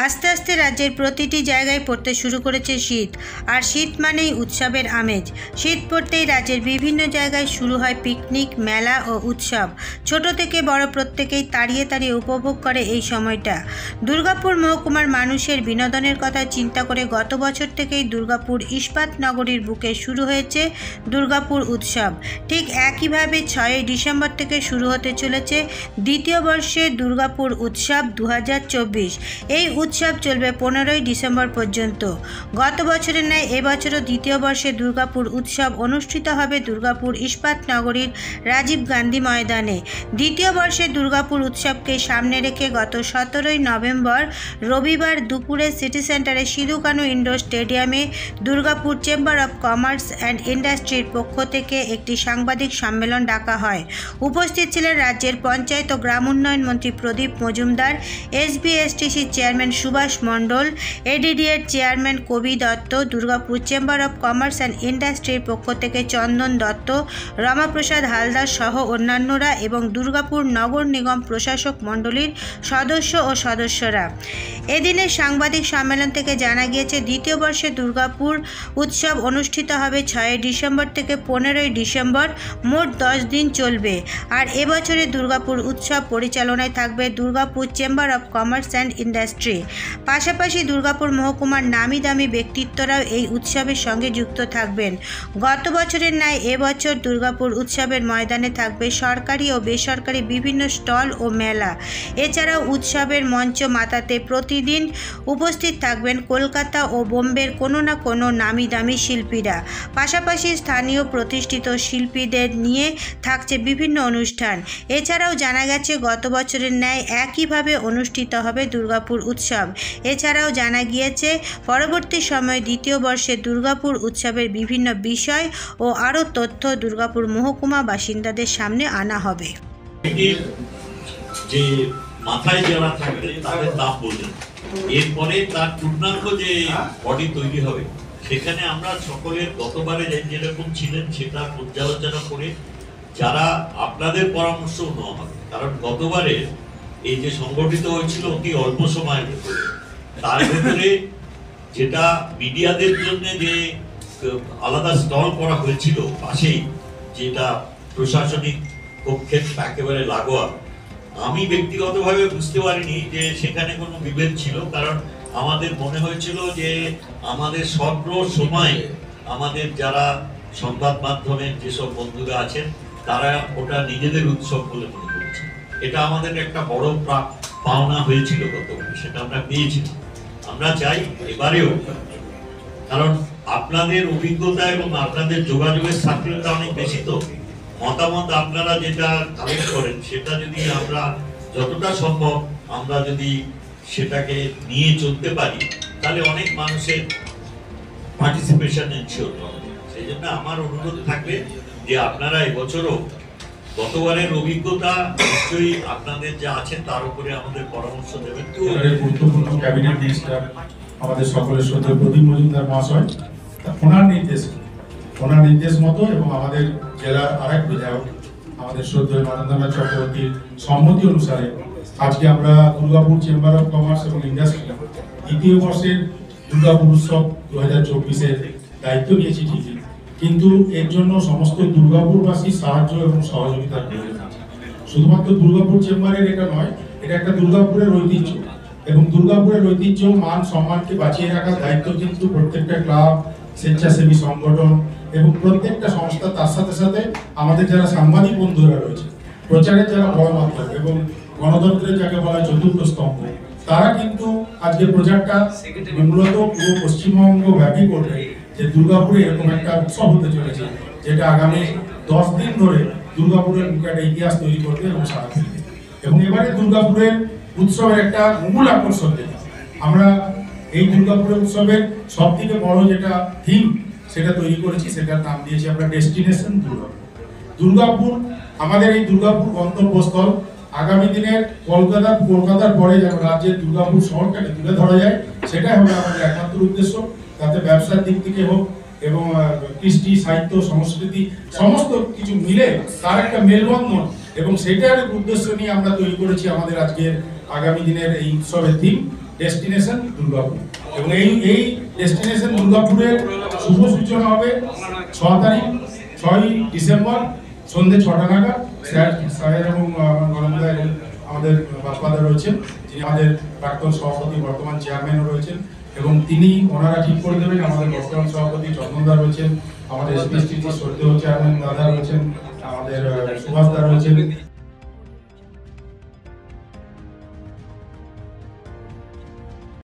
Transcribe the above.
আস্তে আস্তে রাজ্যের প্রতিটি জায়গায় পড়তে শুরু করেছে শীত। আর শীত মানেই উৎসবের আমেজ। শীত পড়তেই রাজ্যের বিভিন্ন জায়গায় শুরু হয় পিকনিক, মেলা ও উৎসব। ছোট থেকে বড় প্রত্যেকেই তাড়িয়ে তাড়িয়ে উপভোগ করে এই সময়টা। দুর্গাপুর মহকুমার মানুষের বিনোদনের কথা চিন্তা করে গত বছর থেকেই দুর্গাপুর ইস্পাত নগরীর বুকে শুরু হয়েছে দুর্গাপুর উৎসব। ঠিক একইভাবে 6ই ডিসেম্বর থেকে শুরু হতে চলেছে দ্বিতীয় বর্ষে দুর্গাপুর উৎসব 2024। এই উৎসব চলবে 15ই ডিসেম্বর পর্যন্ত। গত বছরের ন্যায় এবছরও দ্বিতীয় বর্ষে দুর্গাপুর উৎসব অনুষ্ঠিত হবে দুর্গাপুর ইস্পাত নগরীর রাজীব গান্ধী ময়দানে। দ্বিতীয় বর্ষে দুর্গাপুর উৎসবকে সামনে রেখে গত 17ই নভেম্বর রবিবার দুপুরে সিটি সেন্টারে সিধু কানু ইন্ডোর স্টেডিয়ামে Durgapur chamber of commerce and ইন্ডাস্ট্রির পক্ষ থেকে একটি সাংবাদিক সম্মেলন ডাকা হয়। উপস্থিত ছিলেন রাজ্যের পঞ্চায়েত ও গ্রাম উন্নয়ন মন্ত্রী প্রদীপ মজুমদার, এসবিএসটিসি চেয়ারম্যান সুভাষ মণ্ডল, এডিডিএর চেয়ারম্যান কবি Dutta, Durgapur chamber of commerce and ইন্ডাস্ট্রির পক্ষ থেকে চন্দন দত্ত, রমাপ্রসাদ হালদার সহ অন্যান্যরা এবং দুর্গাপুর নগর নিগম প্রশাসক মণ্ডলীর সদস্য ও সদস্যরা। এদিনের সাংবাদিক সম্মেলন থেকে জানা গিয়েছে দ্বিতীয় বর্ষে দুর্গাপুর উৎসব অনুষ্ঠিত হবে 6ই ডিসেম্বর থেকে 15ই ডিসেম্বর, মোট 10 দিন চলবে। আর এবছরে দুর্গাপুর উৎসব পরিচালনায় থাকবে Durgapur chamber of commerce and industry. পাশাপাশি দুর্গাপুর মহকুমার নামি দামি ব্যক্তিত্বরাও এই উৎসবের সঙ্গে যুক্ত থাকবেন। গত বছরের ন্যায় এবছর দুর্গাপুর উৎসবের ময়দানে থাকবে সরকারি ও বেসরকারি বিভিন্ন স্টল ও মেলা। এছাড়াও উৎসবের মঞ্চ মাতাতে প্রতিদিন উপস্থিত থাকবেন কলকাতা ও বোম্বের কোনো না কোনো নামি দামি শিল্পীরা। পাশাপাশি স্থানীয় প্রতিষ্ঠিত শিল্পীদের নিয়ে থাকছে বিভিন্ন অনুষ্ঠান। এছাড়াও জানা গেছে গত বছরের ন্যায় একইভাবে অনুষ্ঠিত হবে দুর্গাপুর উৎসব। এছাড়াও জানা গিয়েছে পরবর্তী সময়ে দ্বিতীয় বর্ষে দুর্গাপুর উৎসবের বিভিন্ন বিষয় ও আরও তথ্য দুর্গাপুর মহকুমা বাসিন্দাদের সামনে আনা হবে। যে মাথায় যারা থাকবে তাদের দাম বললেন, এরপরে তার পূর্ণাঙ্গ যে বডি তৈরি হবে সেখানে আমরা সকলের গতবারে যেরকম ছিলেন সেটা পর্যালোচনা করে যারা আপনাদের পরামর্শ নেওয়া হবে। কারণ গতবারে এই যে সংগঠিত হয়েছিল অতি অল্প সময়ের ভেতরে, তার ভেতরে যেটা মিডিয়াদের জন্য যে আলাদা স্টল করা হয়েছিল পাশেই, যেটা প্রশাসনিক কক্ষের একেবারে লাগোয়া, আমি ব্যক্তিগতভাবে বুঝতে পারিনি যে সেখানে কোনো বিভেদ ছিল। কারণ আমাদের মনে হয়েছিল যে আমাদের সর্ব সময় আমাদের যারা সংবাদ মাধ্যমের যেসব বন্ধুরা আছেন তারা ওটা নিজেদের উৎসব বলে মনে করছে। এটা আমাদের একটা বড় পাওনা হয়েছিল গতবারে, সেটা আমরা পেয়েছিলাম। আমরা চাই এবারেও, কারণ আপনাদের অভিজ্ঞতা এবং আপনাদের যোগাযোগের সার্কেলটা অনেক বেশি, তো মতামত আপনারা যেটা কালেক্ট করেন সেটা যদি আমরা যতটা সম্ভব আমরা যদি সেটাকে নিয়ে চলতে পারি তাহলে অনেক মানুষের পার্টিসিপেশন এনশিওর হবে। সেই জন্য আমার অনুরোধ থাকবে যে আপনারা এবছরও গতবারের অভিজ্ঞতা নিশ্চয়ই আপনাদের যা আছেন তার উপরে আমাদের পরামর্শ দেবেন। গুরুত্বপূর্ণ ক্যাবিনেট মিনিস্টার আমাদের সকলের শ্রদ্ধেয় প্রদীপ মজুমদার মহাশয়, ওনার নির্দেশ মতো এবং আমাদের জেলার আরেক বিধায়ক আমাদের শ্রদ্ধেয় নরেন্দ্রনাথ চক্রবর্তীর সম্মতি অনুসারে আজকে আমরা দুর্গাপুর চেম্বার অব কমার্স এবং ইন্ডাস্ট্রি দ্বিতীয় বর্ষের দুর্গাপুর উৎসব 2024-এর দায়িত্ব নিয়েছি ঠিকই, কিন্তু এর জন্য সমস্ত দুর্গাপুরবাসীর সাহায্য এবং সহযোগিতার প্রয়োজন আছে। শুধুমাত্র দুর্গাপুর চেম্বারের এটা নয়, এটা একটা দুর্গাপুরের ঐতিহ্য এবং দুর্গাপুরের ঐতিহ্য মান সম্মানকে বাঁচিয়ে রাখার দায়িত্ব কিন্তু প্রত্যেকটা ক্লাব, স্বেচ্ছাসেবী সংগঠন এবং প্রত্যেকটা সংস্থা, তার সাথে সাথে আমাদের যারা সাংবাদিক বন্ধুরা রয়েছে, প্রচারের যারা বড় মাধ্যম এবং গণতন্ত্রের যাকে বলা হয় চতুর্থ স্তম্ভ, তারা কিন্তু আজকে প্রচারটা মূলত পুরো পশ্চিমবঙ্গ ব্যাপী করবে যে দুর্গাপুরে এরকম একটা উৎসব হতে চলেছে যেটা আগামী 10 দিন ধরে দুর্গাপুরের মুখে একটা ইতিহাস তৈরি করবে এবং সারা ফেলবে। এবং এবারে দুর্গাপুরের উৎসবের একটা মূল আকর্ষণ যেটা আমরা এই দুর্গাপুরের উৎসবের সব থেকে বড় যেটা থিম সেটা তৈরি করেছি, সেটার নাম দিয়েছি আমরা ডেস্টিনেশন দুর্গাপুর। দুর্গাপুর আমাদের এই দুর্গাপুর গন্তব্যস্থল। আগামী দিনের কলকাতার পরে যেন রাজ্যের দুর্গাপুর শহরটাকে তুলে ধরা যায়, সেটাই হবে আমাদের একমাত্র উদ্দেশ্য। তাতে ব্যবসার দিক থেকে হোক এবং কৃষ্টি, সাহিত্য, সংস্কৃতি সমস্ত কিছু মিলে তার একটা মেলবন্ধন, এবং সেটার উদ্দেশ্য নিয়ে আমরা তৈরি করেছি আমাদের আজকের আগামী দিনের এই উৎসবের থিম। ডেস্টিনেশন দুর্গাপুর। এবং এই ডেস্টিনেশন দুর্গাপুরের শুভ সূচনা হবে 6 ডিসেম্বর সন্ধ্যে 6টা নাগাদ। স্যার এবং গণমদা এবং আমাদের বাপ্পাদা রয়েছেন, যিনি আমাদের প্রাক্তন সভাপতি, বর্তমান চেয়ারম্যানও রয়েছেন, এবং ওনারা ঠিক করে দেবেন। আমাদের বর্তমান সভাপতি চন্দনদা রয়েছেন, আমাদের এসপিএসটির শ্রদ্ধেয় চেয়ারম্যান দাদা রয়েছেন,